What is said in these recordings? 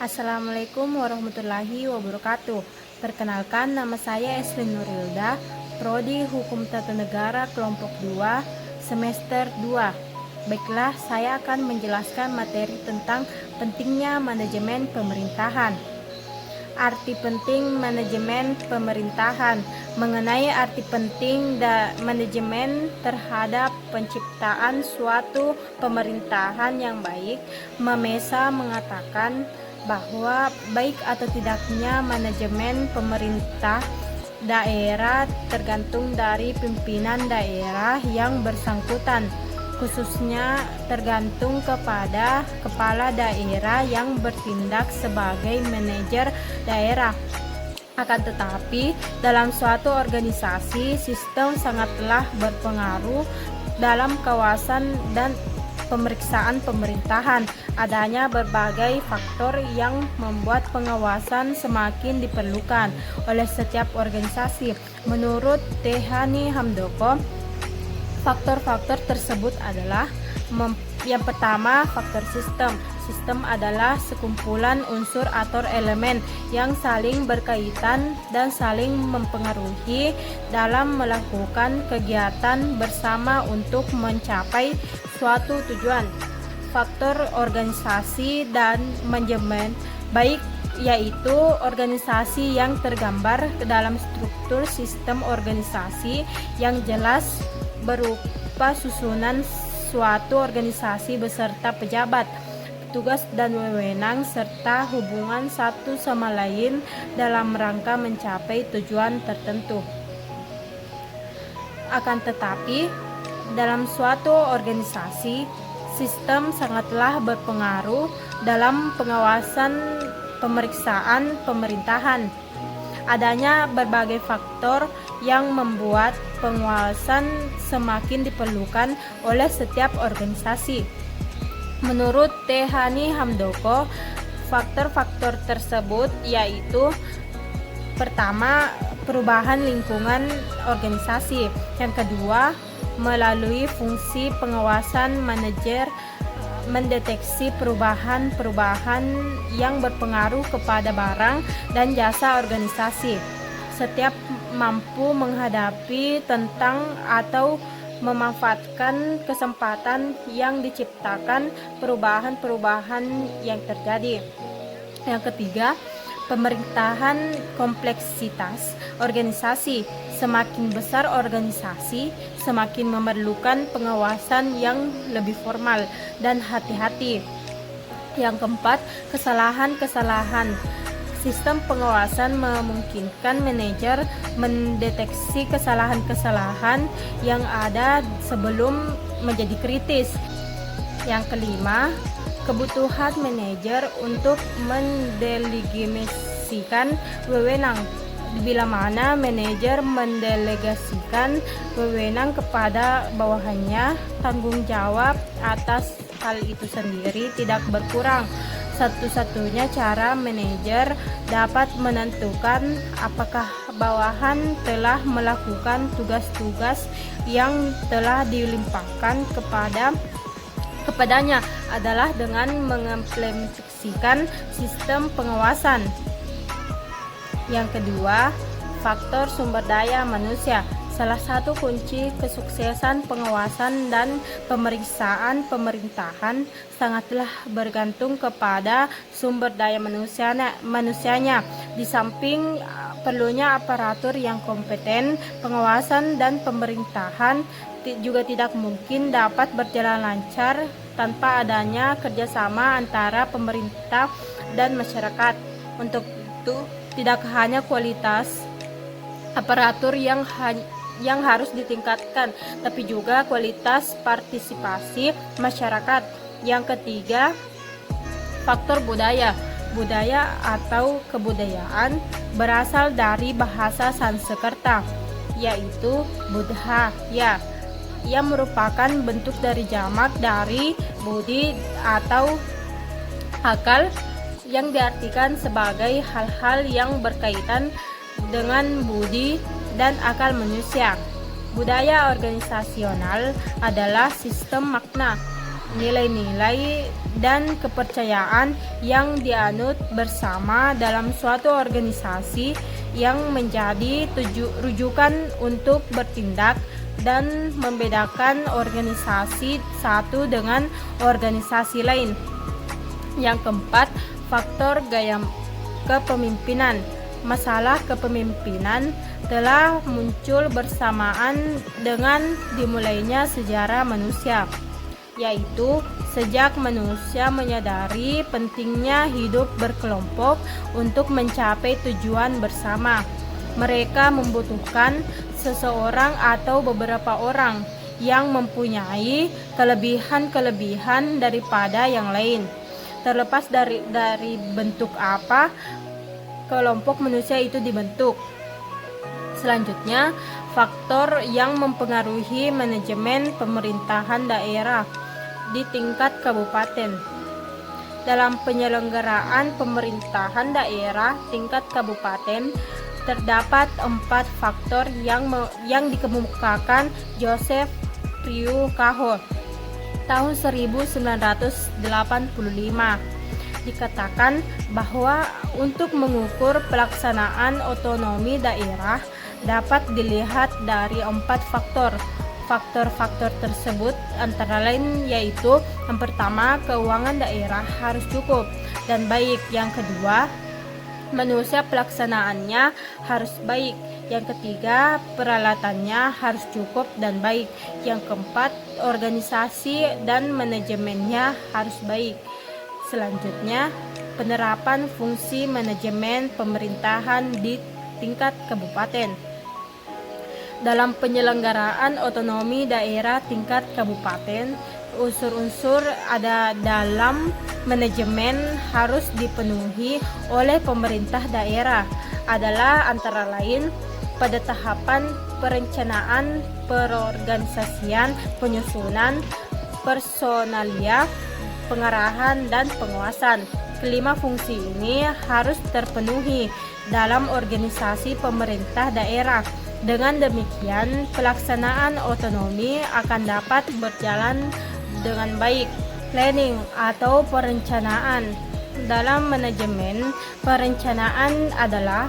Assalamualaikum warahmatullahi wabarakatuh. Perkenalkan, nama saya Eslin Nurilda, Prodi Hukum Tata Negara Kelompok 2, Semester 2. Baiklah, saya akan menjelaskan materi tentang pentingnya manajemen pemerintahan. Arti penting manajemen pemerintahan. Mengenai arti penting manajemen terhadap penciptaan suatu pemerintahan yang baik, Memesa mengatakan bahwa baik atau tidaknya manajemen pemerintah daerah tergantung dari pimpinan daerah yang bersangkutan, khususnya tergantung kepada kepala daerah yang bertindak sebagai manajer daerah. Akan tetapi, dalam suatu organisasi, sistem sangatlah berpengaruh dalam kawasan dan pemeriksaan pemerintahan. Adanya berbagai faktor yang membuat pengawasan semakin diperlukan oleh setiap organisasi. Menurut Tehani Hamdoko, faktor-faktor tersebut adalah yang pertama, faktor sistem. Sistem adalah sekumpulan unsur atau elemen yang saling berkaitan dan saling mempengaruhi dalam melakukan kegiatan bersama untuk mencapai suatu tujuan. Faktor organisasi dan manajemen baik yaitu organisasi yang tergambar dalam struktur sistem organisasi yang jelas berupa susunan suatu organisasi beserta pejabat, tugas dan wewenang serta hubungan satu sama lain dalam rangka mencapai tujuan tertentu. Akan tetapi, dalam suatu organisasi, sistem sangatlah berpengaruh dalam pengawasan pemeriksaan pemerintahan. Adanya berbagai faktor yang membuat pengawasan semakin diperlukan oleh setiap organisasi. Menurut Tehani Hamdoko, faktor-faktor tersebut yaitu pertama, perubahan lingkungan organisasi. Yang kedua, melalui fungsi pengawasan manajer mendeteksi perubahan-perubahan yang berpengaruh kepada barang dan jasa organisasi. Setiap mampu menghadapi tentang atau memanfaatkan kesempatan yang diciptakan perubahan-perubahan yang terjadi. Yang ketiga, pemerintahan kompleksitas organisasi. Semakin besar organisasi, semakin memerlukan pengawasan yang lebih formal dan hati-hati. Yang keempat, kesalahan-kesalahan. Sistem pengawasan memungkinkan manajer mendeteksi kesalahan-kesalahan yang ada sebelum menjadi kritis. Yang kelima, kebutuhan manajer untuk mendelegasikan wewenang. Bila mana manajer mendelegasikan wewenang kepada bawahannya, tanggung jawab atas hal itu sendiri tidak berkurang. Satu-satunya cara manajer dapat menentukan apakah bawahan telah melakukan tugas-tugas yang telah dilimpahkan kepadanya adalah dengan mengimplementasikan sistem pengawasan. Yang kedua, faktor sumber daya manusia. Salah satu kunci kesuksesan pengawasan dan pemeriksaan pemerintahan sangatlah bergantung kepada sumber daya manusianya. Di samping perlunya aparatur yang kompeten, pengawasan dan pemerintahan juga tidak mungkin dapat berjalan lancar tanpa adanya kerjasama antara pemerintah dan masyarakat. Untuk itu, tidak hanya kualitas aparatur yang harus ditingkatkan, tapi juga kualitas partisipasi masyarakat. Yang ketiga, faktor budaya. Budaya atau kebudayaan berasal dari bahasa Sanskerta, yaitu budhaya, yang merupakan bentuk dari jamak dari budi atau akal, yang diartikan sebagai hal-hal yang berkaitan dengan budi dan akal manusia. Budaya organisasional adalah sistem makna nilai-nilai dan kepercayaan yang dianut bersama dalam suatu organisasi yang menjadi rujukan untuk bertindak dan membedakan organisasi satu dengan organisasi lain. Yang keempat, faktor gaya kepemimpinan. Masalah kepemimpinan telah muncul bersamaan dengan dimulainya sejarah manusia, yaitu sejak manusia menyadari pentingnya hidup berkelompok untuk mencapai tujuan bersama. Mereka membutuhkan seseorang atau beberapa orang yang mempunyai kelebihan-kelebihan daripada yang lain. Terlepas dari bentuk apa kelompok manusia itu dibentuk. Selanjutnya, faktor yang mempengaruhi manajemen pemerintahan daerah di tingkat kabupaten. Dalam penyelenggaraan pemerintahan daerah tingkat kabupaten, terdapat 4 faktor yang dikemukakan Joseph Priu Kaho tahun 1985. Dikatakan bahwa untuk mengukur pelaksanaan otonomi daerah dapat dilihat dari 4 faktor. Faktor-faktor tersebut antara lain yaitu yang pertama, keuangan daerah harus cukup dan baik. Yang kedua, manusia pelaksanaannya harus baik. Yang ketiga, peralatannya harus cukup dan baik. Yang keempat, organisasi dan manajemennya harus baik. Selanjutnya, penerapan fungsi manajemen pemerintahan di tingkat kabupaten. Dalam penyelenggaraan otonomi daerah tingkat kabupaten, unsur-unsur ada dalam manajemen harus dipenuhi oleh pemerintah daerah adalah antara lain pada tahapan perencanaan, perorganisasian, penyusunan, personalia, pengarahan, dan pengawasan. Kelima fungsi ini harus terpenuhi dalam organisasi pemerintah daerah. Dengan demikian, pelaksanaan otonomi akan dapat berjalan dengan baik. Planning atau perencanaan. Dalam manajemen, perencanaan adalah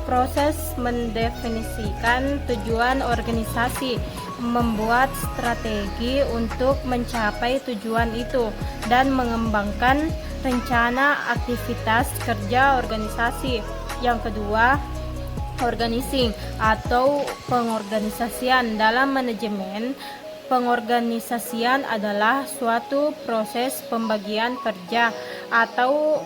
proses mendefinisikan tujuan organisasi, membuat strategi untuk mencapai tujuan itu, dan mengembangkan rencana aktivitas kerja organisasi. Yang kedua, organizing atau pengorganisasian. Dalam manajemen, pengorganisasian adalah suatu proses pembagian kerja atau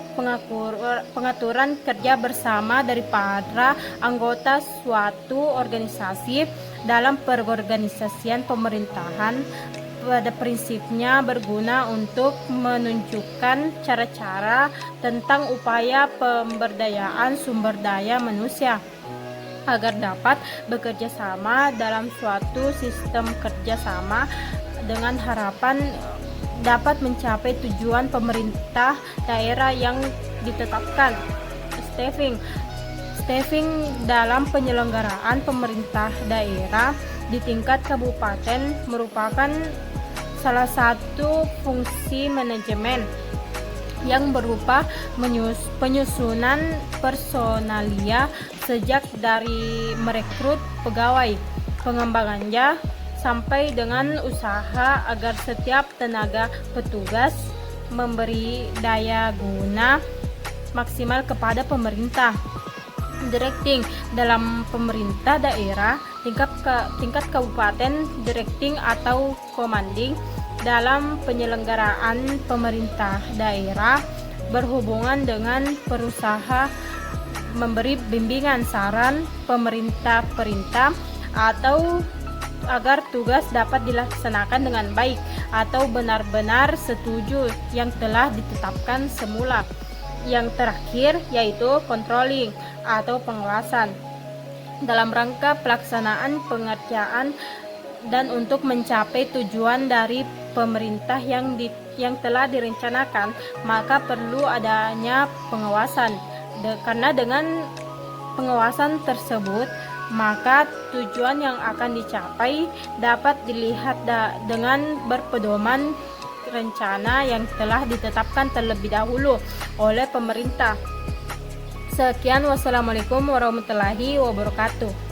pengaturan kerja bersama dari para anggota suatu organisasi. Dalam perorganisasian pemerintahan, pada prinsipnya berguna untuk menunjukkan cara-cara tentang upaya pemberdayaan sumber daya manusia agar dapat bekerja sama dalam suatu sistem kerja sama dengan harapan dapat mencapai tujuan pemerintah daerah yang ditetapkan. Staffing dalam penyelenggaraan pemerintah daerah di tingkat kabupaten merupakan salah satu fungsi manajemen yang berupa penyusunan personalia sejak dari merekrut pegawai, pengembangannya sampai dengan usaha agar setiap tenaga petugas memberi daya guna maksimal kepada pemerintah. Directing dalam pemerintah daerah tingkat kabupaten, directing atau commanding dalam penyelenggaraan pemerintah daerah berhubungan dengan perusahaan, memberi bimbingan saran pemerintah atau agar tugas dapat dilaksanakan dengan baik atau benar-benar setuju yang telah ditetapkan semula. Yang terakhir yaitu controlling atau pengawasan dalam rangka pelaksanaan pengerjaan dan untuk mencapai tujuan dari pemerintah yang telah direncanakan, maka perlu adanya pengawasan. Karena dengan pengawasan tersebut, maka tujuan yang akan dicapai dapat dilihat dengan berpedoman rencana yang telah ditetapkan terlebih dahulu oleh pemerintah. Sekian, wassalamualaikum warahmatullahi wabarakatuh.